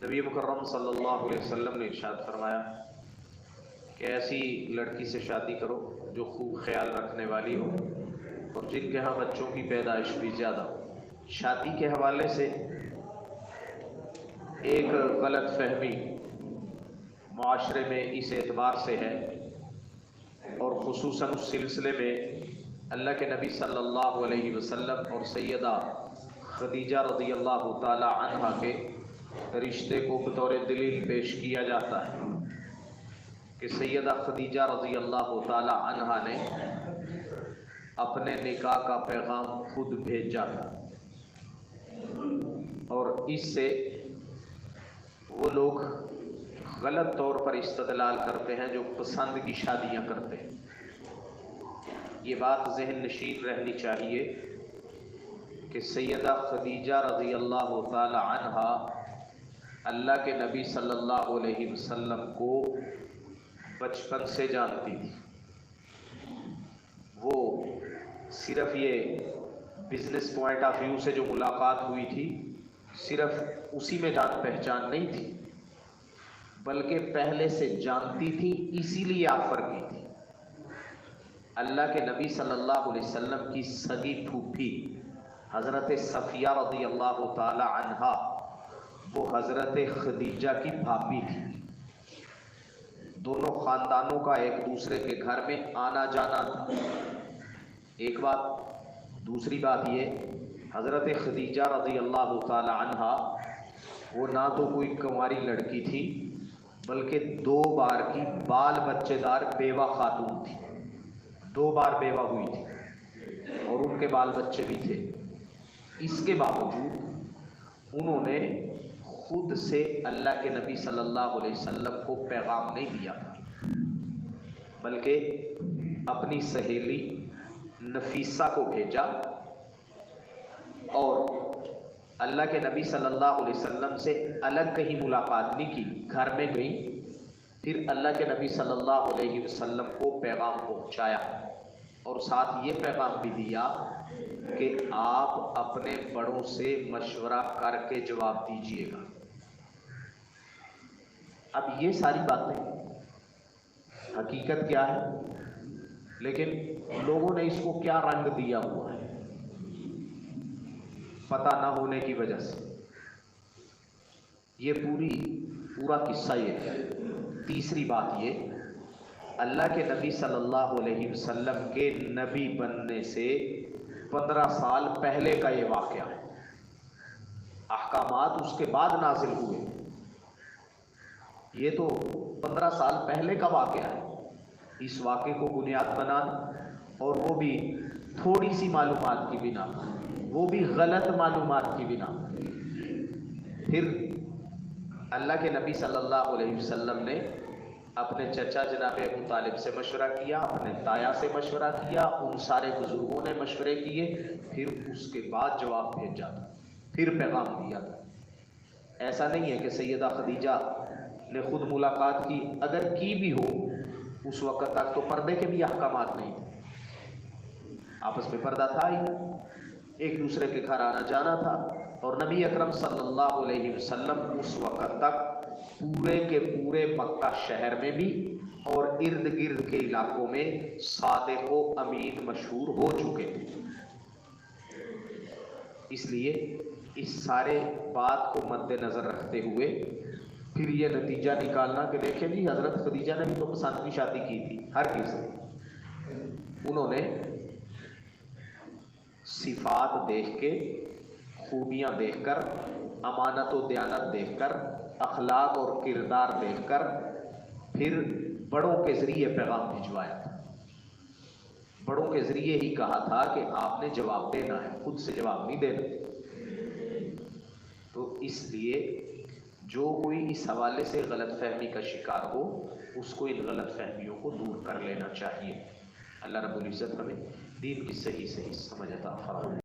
نبی مکرم صلی اللہ علیہ وسلم نے ارشاد فرمایا کہ ایسی لڑکی سے شادی کرو جو خوب خیال رکھنے والی ہو اور جن کے ہاں بچوں کی پیدائش بھی زیادہ ہو۔ شادی کے حوالے سے ایک غلط فہمی معاشرے میں اس اعتبار سے ہے، اور خصوصاً اس سلسلے میں اللہ کے نبی صلی اللہ علیہ وسلم اور سیدہ خدیجہ رضی اللہ تعالی عنہا کے رشتے کو بطور دلیل پیش کیا جاتا ہے کہ سیدہ خدیجہ رضی اللہ تعالی عنہا نے اپنے نکاح کا پیغام خود بھیجا تھا، اور اس سے وہ لوگ غلط طور پر استدلال کرتے ہیں جو پسند کی شادیاں کرتے ہیں۔ یہ بات ذہن نشین رہنی چاہیے کہ سیدہ خدیجہ رضی اللہ تعالی عنہا اللہ کے نبی صلی اللہ علیہ وسلم کو بچپن سے جانتی تھی۔ وہ صرف یہ بزنس پوائنٹ آف ویو سے جو ملاقات ہوئی تھی، صرف اسی میں جان پہچان نہیں تھی، بلکہ پہلے سے جانتی تھی، اسی لیے آفر کی تھی۔ اللہ کے نبی صلی اللہ علیہ وسلم کی سگی پھوپھی حضرت صفیہ رضی اللہ تعالی عنہا وہ حضرت خدیجہ کی بھابی تھی۔ دونوں خاندانوں کا ایک دوسرے کے گھر میں آنا جانا تھا، ایک بات۔ دوسری بات یہ، حضرت خدیجہ رضی اللہ تعالی عنہا وہ نہ تو کوئی کنواری لڑکی تھی، بلکہ 2 بار کی بال بچے دار بیوہ خاتون تھی، 2 بار بیوہ ہوئی تھی اور ان کے بال بچے بھی تھے۔ اس کے باوجود انہوں نے خود سے اللہ کے نبی صلی اللہ علیہ وسلم کو پیغام نہیں دیا تھا، بلکہ اپنی سہیلی نفیسہ کو بھیجا اور اللہ کے نبی صلی اللہ علیہ وسلم سے الگ کہیں ملاقات نہیں کی، گھر میں گئی، پھر اللہ کے نبی صلی اللہ علیہ وسلم کو پیغام پہنچایا اور ساتھ یہ پیغام بھی دیا کہ آپ اپنے بڑوں سے مشورہ کر کے جواب دیجئے گا۔ اب یہ ساری باتیں حقیقت کیا ہے، لیکن لوگوں نے اس کو کیا رنگ دیا ہوا ہے پتہ نہ ہونے کی وجہ سے۔ یہ پورا قصہ یہ ہے۔ تیسری بات یہ، اللہ کے نبی صلی اللہ علیہ وسلم کے نبی بننے سے 15 سال پہلے کا یہ واقعہ ہے۔ احکامات اس کے بعد نازل ہوئے، یہ تو 15 سال پہلے کا واقعہ ہے۔ اس واقعے کو بنیاد بنانا، اور وہ بھی تھوڑی سی معلومات کی بنا پر، وہ بھی غلط معلومات کی بنا پر، پھر اللہ کے نبی صلی اللہ علیہ وسلم نے اپنے چچا جناب ابو طالب سے مشورہ کیا، اپنے تایا سے مشورہ کیا، ان سارے بزرگوں نے مشورے کیے، پھر اس کے بعد جواب بھیجا تھا، پھر پیغام دیا تھا۔ ایسا نہیں ہے کہ سیدہ خدیجہ نے خود ملاقات کی، اگر کی بھی ہو اس وقت تک تو پردے کے بھی احکامات نہیں تھے، آپس میں پردہ تھا ہی، ایک دوسرے کے گھر آنا جانا تھا، اور نبی اکرم صلی اللہ علیہ وسلم اس وقت تک پورے کے پورے مکہ شہر میں بھی اور ارد گرد کے علاقوں میں صادق و امین مشہور ہو چکے تھے۔ اس لیے اس سارے بات کو مد نظر رکھتے ہوئے پھر یہ نتیجہ نکالنا کہ دیکھیں جی حضرت خدیجہ نے بھی تو پسند کی شادی کی تھی، ہر کس نے، انہوں نے صفات دیکھ کے، خوبیاں دیکھ کر، امانت و دیانت دیکھ کر، اخلاق اور کردار دیکھ کر پھر بڑوں کے ذریعے پیغام بھجوایا تھا۔ بڑوں کے ذریعے ہی کہا تھا کہ آپ نے جواب دینا ہے، خود سے جواب نہیں دینا۔ تو اس لیے جو کوئی اس حوالے سے غلط فہمی کا شکار ہو، اس کو ان غلط فہمیوں کو دور کر لینا چاہیے۔ اللہ رب العزت ہمیں دین کی صحیح سمجھ عطا فرمائے۔